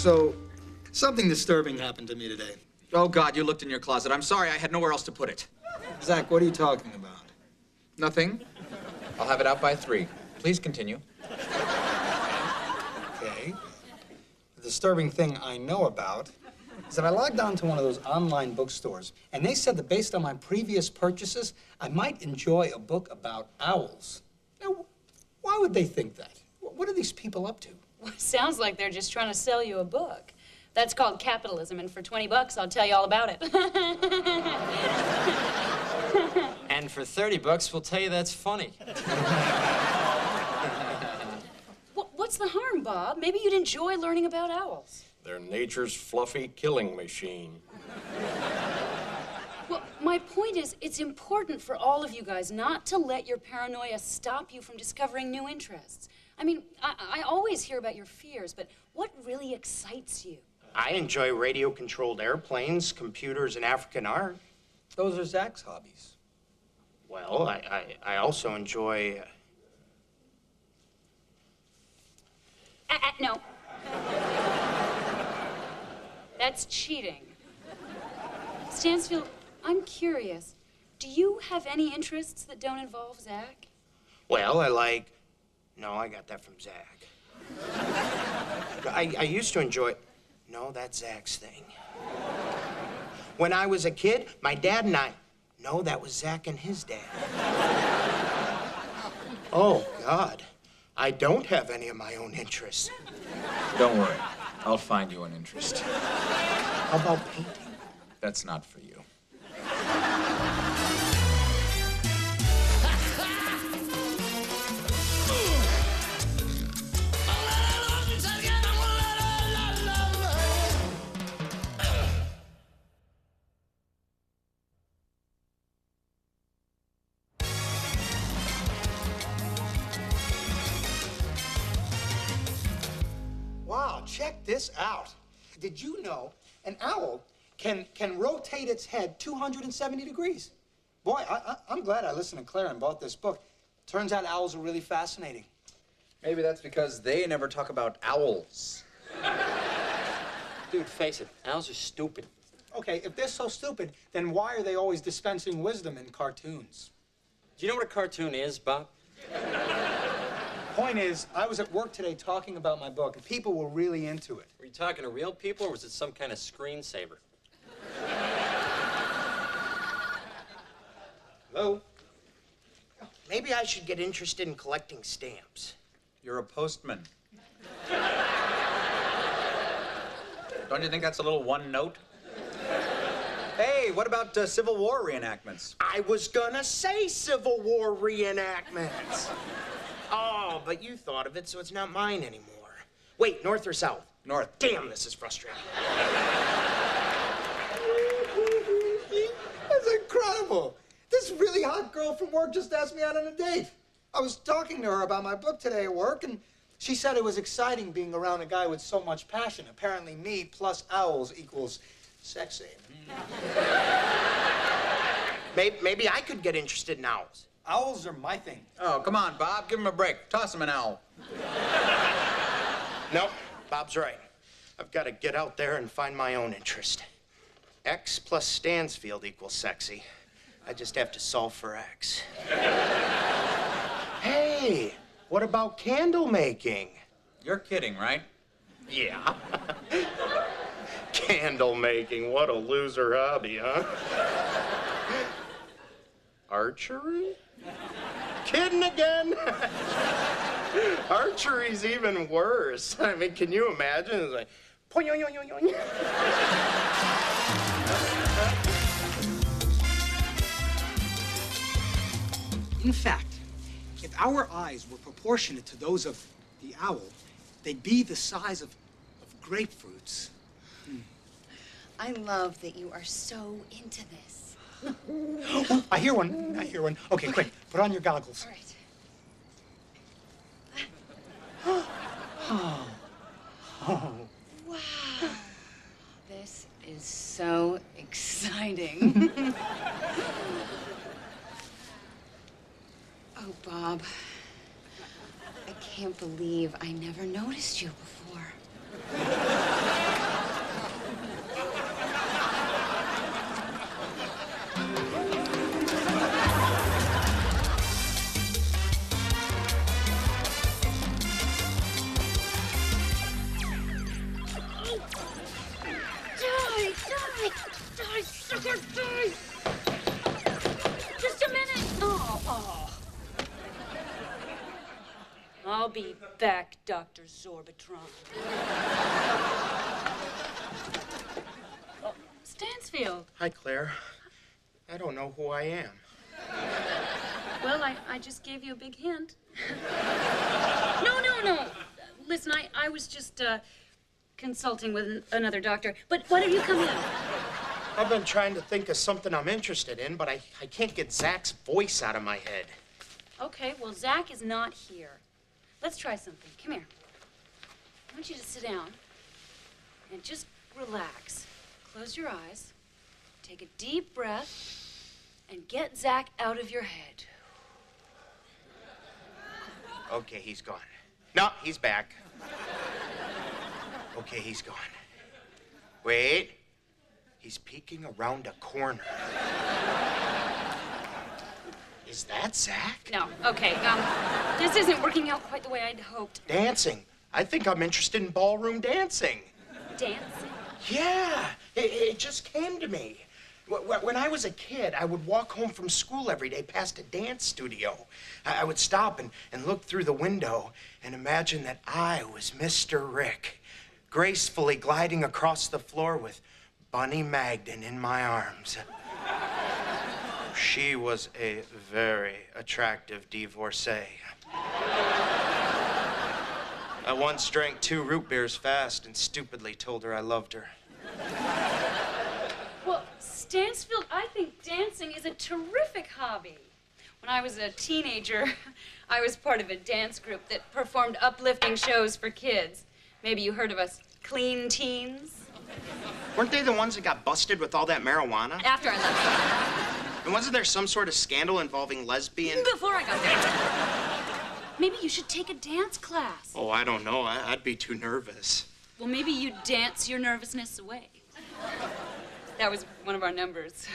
So, something disturbing happened to me today. Oh, God, you looked in your closet. I'm sorry, I had nowhere else to put it. Zach, what are you talking about? Nothing. I'll have it out by 3. Please continue. Okay. The disturbing thing I know about is that I logged on to one of those online bookstores, and they said that based on my previous purchases, I might enjoy a book about owls. Now, why would they think that? What are these people up to? Well, it sounds like they're just trying to sell you a book. That's called capitalism, and for 20 bucks, I'll tell you all about it. And for 30 bucks, we'll tell you that's funny. What's the harm, Bob? Maybe you'd enjoy learning about owls. They're nature's fluffy killing machine. Well, my point is, it's important for all of you guys not to let your paranoia stop you from discovering new interests. I mean, I always hear about your fears, but what really excites you? I enjoy radio-controlled airplanes, computers, and African art. Those are Zach's hobbies. Well, I also enjoy... No. That's cheating. Stansfield, I'm curious. Do you have any interests that don't involve Zach? Well, I like... No, I got that from Zach. I used to enjoy... No, that's Zach's thing. When I was a kid, my dad and I... No, that was Zach and his dad. Oh, God. I don't have any of my own interests. Don't worry. I'll find you an interest. How about painting? That's not for you. Wow, check this out. Did you know an owl can rotate its head 270 degrees? Boy, I'm glad I listened to Claire and bought this book. Turns out owls are really fascinating. Maybe that's because they never talk about owls. Dude, face it, owls are stupid. Okay, if they're so stupid, then why are they always dispensing wisdom in cartoons? Do you know what a cartoon is, Bob? Point is, I was at work today talking about my book, and people were really into it. Were you talking to real people, or was it some kind of screensaver? Hello? Maybe I should get interested in collecting stamps. You're a postman. Don't you think that's a little one note? Hey, what about Civil War reenactments? I was gonna say Civil War reenactments. Oh, but you thought of it, so it's not mine anymore. Wait, north or south? North. Damn, this is frustrating. That's incredible. This really hot girl from work just asked me out on a date. I was talking to her about my book today at work, and she said it was exciting being around a guy with so much passion. Apparently, me plus owls equals sexy. Maybe I could get interested in owls. Owls are my thing. Oh, come on, Bob. Give him a break. Toss him an owl. No, Bob's right. I've got to get out there and find my own interest. X plus Stansfield equals sexy. I just have to solve for X. Hey, what about candle making? You're kidding, right? Yeah. Candle making, what a loser hobby, huh? Archery? Kidding again? Archery's even worse. I mean, can you imagine? It's like, poing-yoing-yoing-yoing. In fact, if our eyes were proportionate to those of the owl, they'd be the size of grapefruits. I love that you are so into this. I hear one. I hear one. Okay, quick. Put on your goggles. All right. Oh. Wow. This is so exciting. Oh, Bob. I can't believe I never noticed you before. birthday! Just a minute. Oh. I'll be back, Dr. Zorbitron. Oh, Stansfield. Hi, Claire. I don't know who I am. Well, I just gave you a big hint. No. Listen, I was just consulting with another doctor. But why don't you come in? I've been trying to think of something I'm interested in, but I can't get Zach's voice out of my head. Okay, well, Zach is not here. Let's try something. Come here. I want you to sit down and just relax. Close your eyes, take a deep breath, and get Zach out of your head. Okay, he's gone. No, he's back. Okay, he's gone. Wait. He's peeking around a corner. Is that Zach? No, okay, this isn't working out quite the way I'd hoped. Dancing. I think I'm interested in ballroom dancing. Dancing? Yeah, it just came to me. When I was a kid, I would walk home from school every day past a dance studio. I would stop and look through the window and imagine that I was Mr. Rick, gracefully gliding across the floor with Bunny Magden in my arms. She was a very attractive divorcee. I once drank 2 root beers fast and stupidly told her I loved her. Well, Stansfield, I think dancing is a terrific hobby. When I was a teenager, I was part of a dance group that performed uplifting shows for kids. Maybe you heard of us, Clean Teens? Weren't they the ones that got busted with all that marijuana? After I left. And wasn't there some sort of scandal involving lesbian? Before I got there. Maybe you should take a dance class. Oh, I don't know. I'd be too nervous. Well, maybe you'd dance your nervousness away. That was one of our numbers.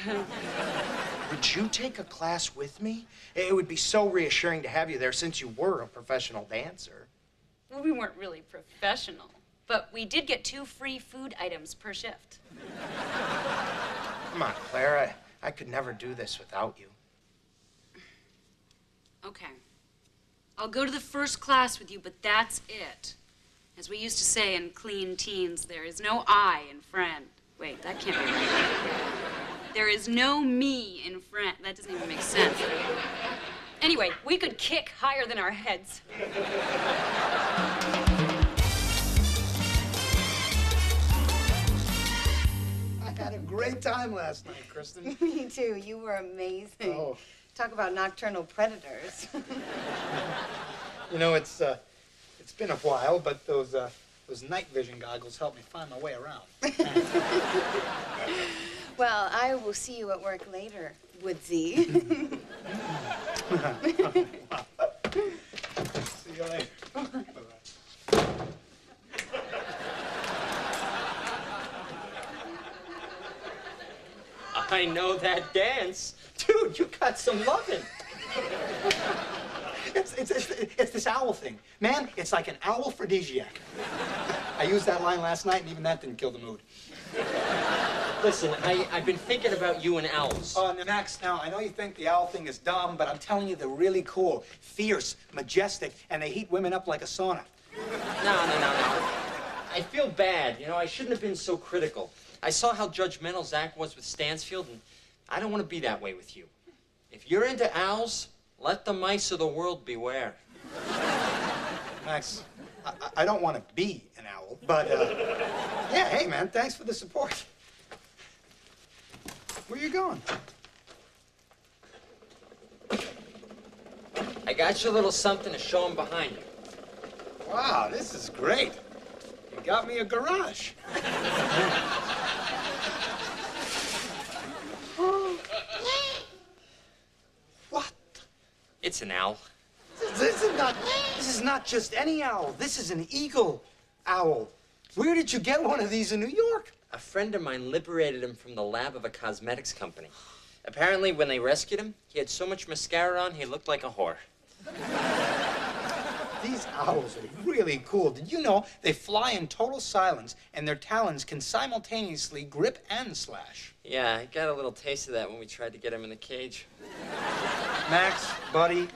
Would you take a class with me? It would be so reassuring to have you there since you were a professional dancer. Well, we weren't really professional, but we did get 2 free food items per shift. Come on, Claire. I could never do this without you. Okay. I'll go to the first class with you, but that's it. As we used to say in Clean Teens, there is no I in friend. Wait, that can't be right. There is no me in friend. That doesn't even make sense. Anyway, we could kick higher than our heads. I had a great time last night, Kristen. Me too. You were amazing. Oh. Talk about nocturnal predators. You know, it's been a while, but those night vision goggles helped me find my way around. Well, I will see you at work later, Woodsy. See you later. Bye-bye. I know that dance. Dude, you got some lovin'. It's this owl thing. Man, it's like an owl aphrodisiac. I used that line last night, and even that didn't kill the mood. Listen, I've been thinking about you and owls. Max, now, I know you think the owl thing is dumb, but I'm telling you, they're really cool, fierce, majestic, and they heat women up like a sauna. No. I feel bad. You know, I shouldn't have been so critical. I saw how judgmental Zach was with Stansfield, and I don't want to be that way with you. If you're into owls, let the mice of the world beware. Max, I don't want to be an owl, but, yeah, hey, man, thanks for the support. Where you going? I got you a little something to show 'em behind you. Wow, this is great. You got me a garage. What? It's an owl. This is not just any owl. This is an eagle owl. Where did you get one of these in New York? A friend of mine liberated him from the lab of a cosmetics company. Apparently, when they rescued him, he had so much mascara on, he looked like a whore. These owls are really cool. Did you know they fly in total silence and their talons can simultaneously grip and slash? Yeah, I got a little taste of that when we tried to get him in the cage. Max, buddy,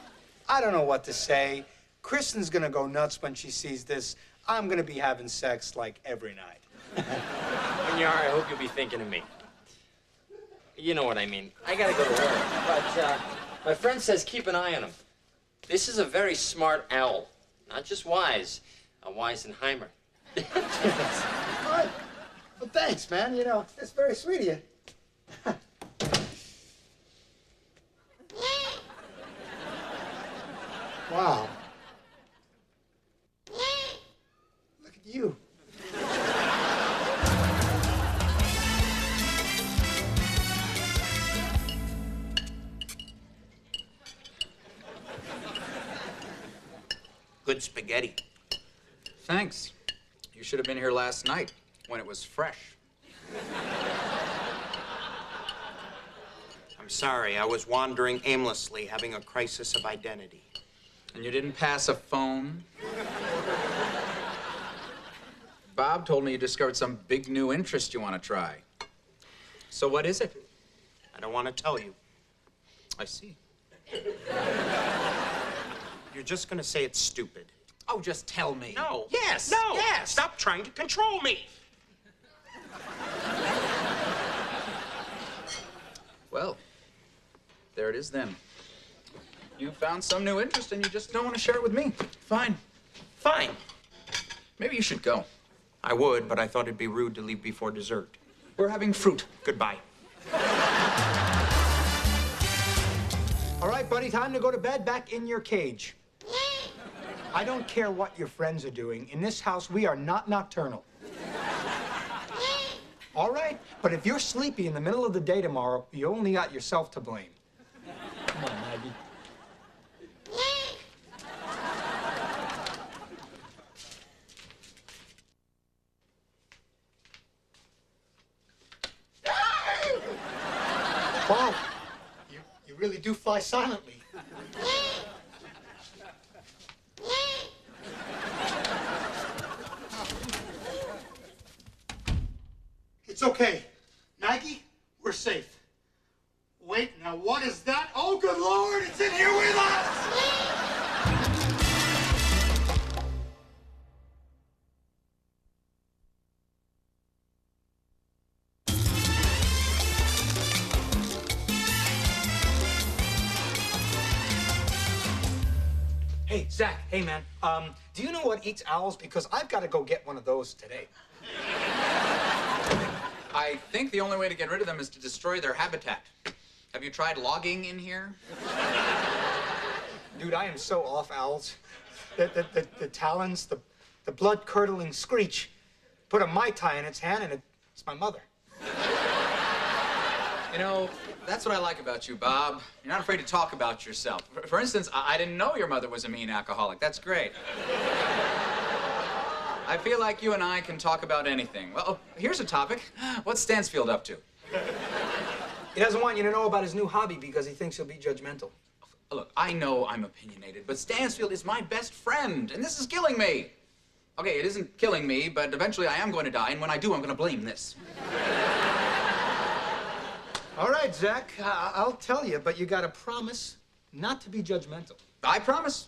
I don't know what to say. Kristen's gonna go nuts when she sees this. I'm gonna be having sex like every night. When you are, I hope you'll be thinking of me. You know what I mean. I gotta go to work. But my friend says keep an eye on him. This is a very smart owl. Not just wise, a Weisenheimer. All right. Well, thanks, man. You know, that's very sweet of you. Wow. Look at you. Good spaghetti. Thanks. You should have been here last night when it was fresh. I'm sorry, I was wandering aimlessly, having a crisis of identity. And you didn't pass a phone? Bob told me you discovered some big new interest you want to try. So what is it? I don't want to tell you. I see. You're just gonna say it's stupid. Oh, just tell me. No. Yes. No. Yes. Stop trying to control me. Well, there it is then. You found some new interest and you just don't want to share it with me. Fine. Fine. Maybe you should go. I would, but I thought it'd be rude to leave before dessert. We're having fruit. Goodbye. All right, buddy, time to go to bed. Back in your cage. I don't care what your friends are doing. In this house, we are not nocturnal. All right, but if you're sleepy in the middle of the day tomorrow, you only got yourself to blame. Come on, Maggie. Wow, you really do fly silently. It's okay. Maggie, we're safe. Wait, now what is that? Oh, good Lord, it's in here with us! Hey, Zach, hey, man. Do you know what eats owls? Because I've got to go get one of those today. I think the only way to get rid of them is to destroy their habitat. Have you tried logging in here? Dude, I am so off owls. The talons, the blood-curdling screech. Put a Mai Tai in its hand, and it's my mother. You know, that's what I like about you, Bob. You're not afraid to talk about yourself. For instance, I didn't know your mother was a mean alcoholic. That's great. I feel like you and I can talk about anything. Well, here's a topic. What's Stansfield up to? He doesn't want you to know about his new hobby because he thinks you'll be judgmental. Look, I know I'm opinionated, but Stansfield is my best friend, and this is killing me. Okay, it isn't killing me, but eventually I am going to die, and when I do, I'm going to blame this. All right, Zach, I'll tell you, but you got to promise not to be judgmental. I promise.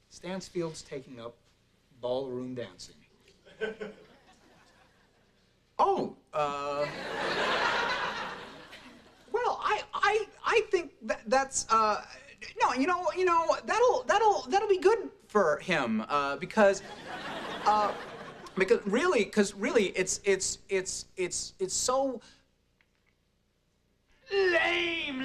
Stansfield's taking up ballroom dancing. Oh, well, I think that's no, you know that'll be good for him because really it's so lame.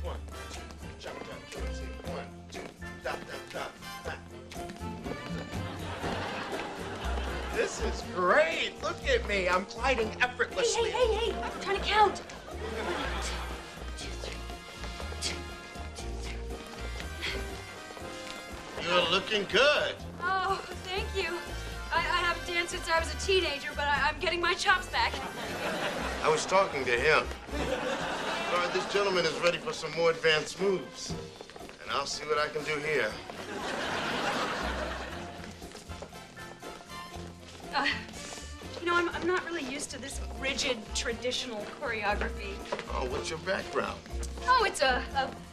One, two, jump, jump, jump, 1, 2, da, da, da, da. This is great. Look at me. I'm gliding effortlessly. Hey, I'm trying to count. You're looking good. Oh, thank you. I haven't danced since I was a teenager, but I'm getting my chops back. I was talking to him. Lord, this gentleman is ready for some more advanced moves. And I'll see what I can do here. You know, I'm not really used to this rigid, traditional choreography. Oh, what's your background? Oh, it's a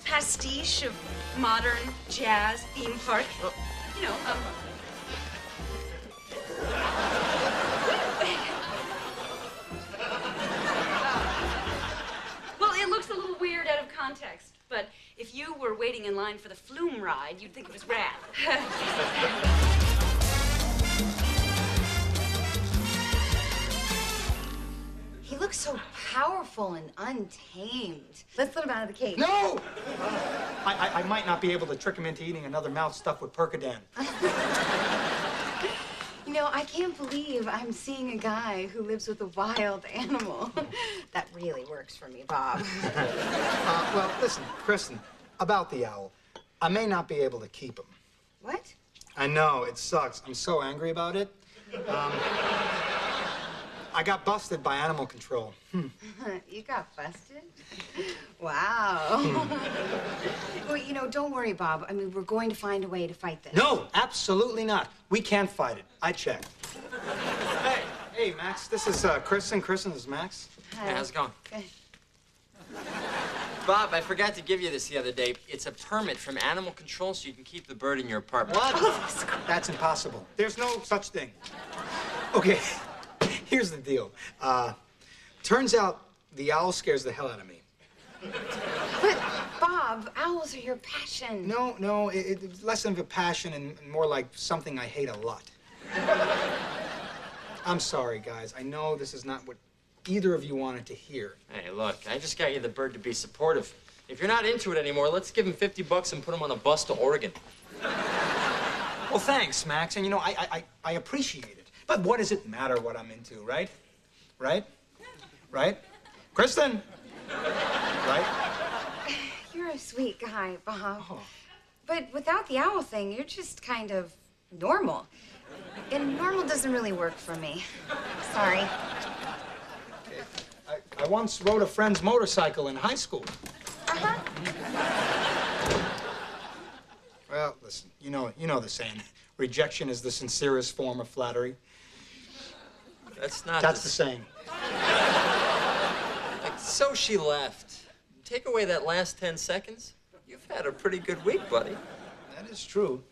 pastiche of modern jazz theme park. You know, well, it looks a little weird out of context, but if you were waiting in line for the Flume ride, you'd think it was rad. He looks so powerful and untamed. Let's let him out of the cage. No! I might not be able to trick him into eating another mouth stuffed with Percodan. You know, I can't believe I'm seeing a guy who lives with a wild animal. That really works for me, Bob. Well, listen, Kristen, about the owl. I may not be able to keep him. What? I know, it sucks. I'm so angry about it. I got busted by animal control. You got busted? Wow. Well, you know, don't worry, Bob. I mean, we're going to find a way to fight this. No, absolutely not. We can't fight it. I checked. Hey, Max, this is Kristen. Kristen, this is Max. Hi. Hey, how's it going? Good. Bob, I forgot to give you this the other day. It's a permit from animal control so you can keep the bird in your apartment. What? That's impossible. There's no such thing. Okay, here's the deal. Turns out the owl scares the hell out of me. But, Bob, owls are your passion. No, it's less of a passion and more like something I hate a lot. I'm sorry, guys. I know this is not what either of you wanted to hear. Hey, look, I just got you the bird to be supportive. If you're not into it anymore, let's give him $50 and put him on a bus to Oregon. Well, thanks, Max. And, you know, I appreciate it. But what does it matter what I'm into, right? Right? Right? Kristen? Right? You're a sweet guy, Bob. Oh. But without the owl thing, you're just kind of normal. And normal doesn't really work for me. Sorry. I once rode a friend's motorcycle in high school. Uh-huh. Well, listen, you know the saying. Rejection is the sincerest form of flattery. That's not That's the saying. So she left. Take away that last 10 seconds. You've had a pretty good week, buddy. That is true.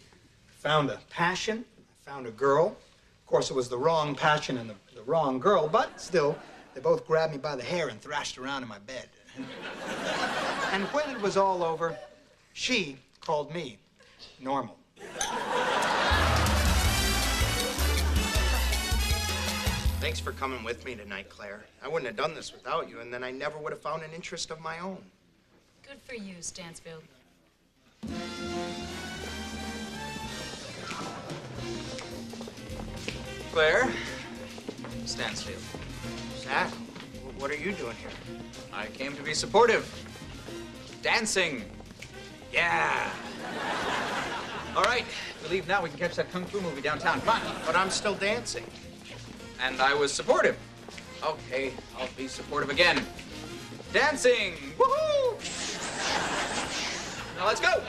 Found a passion. I found a girl. Of course, it was the wrong passion and the wrong girl, but still, they both grabbed me by the hair and thrashed around in my bed. And when it was all over, she called me normal. Thanks for coming with me tonight, Claire. I wouldn't have done this without you, and then I never would have found an interest of my own. Good for you, Stansfield. Claire? Stansfield. Zach, what are you doing here? I came to be supportive. Dancing. Yeah. All right, if we leave now, we can catch that Kung Fu movie downtown. Come on. But I'm still dancing. And I was supportive. Okay, I'll be supportive again. Dancing! Woohoo! Now let's go!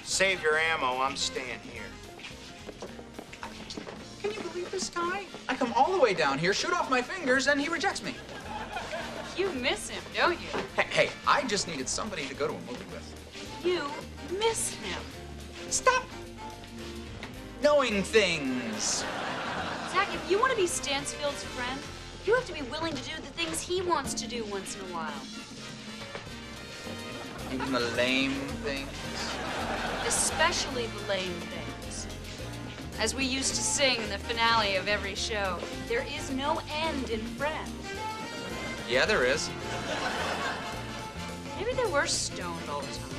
Save your ammo, I'm staying here. Can you believe this guy? I come all the way down here, shoot off my fingers, and he rejects me. You miss him, don't you? Hey, I just needed somebody to go to a movie with. You miss him. Stop knowing things. Zach, if you want to be Stansfield's friend, you have to be willing to do the things he wants to do once in a while. Even the lame things. Especially the lame things. As we used to sing in the finale of every show, there is no end in friends. Yeah, there is. Maybe they were stoned all the time.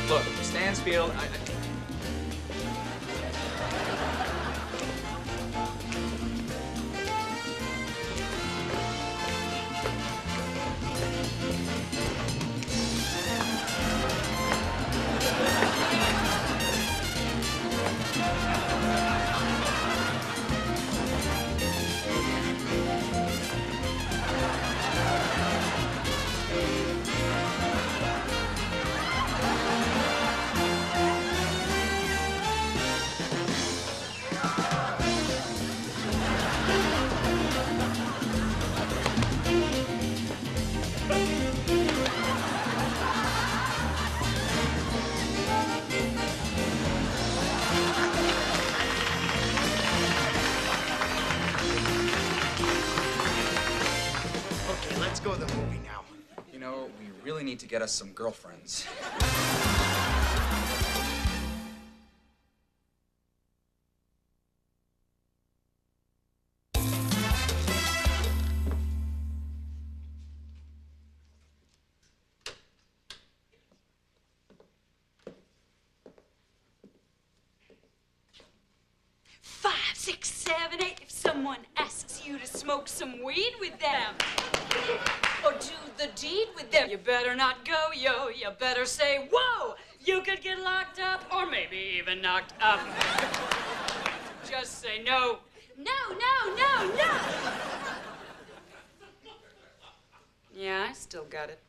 Look, Stansfield, go to the movie now. You know, we really need to get us some girlfriends. Five, six, seven, eight. If someone asks you to smoke some weed with them or do the deed with them, you better not go, yo. You better say, whoa! You could get locked up or maybe even knocked up. Just say no. No, no, no, no! Yeah, I still got it.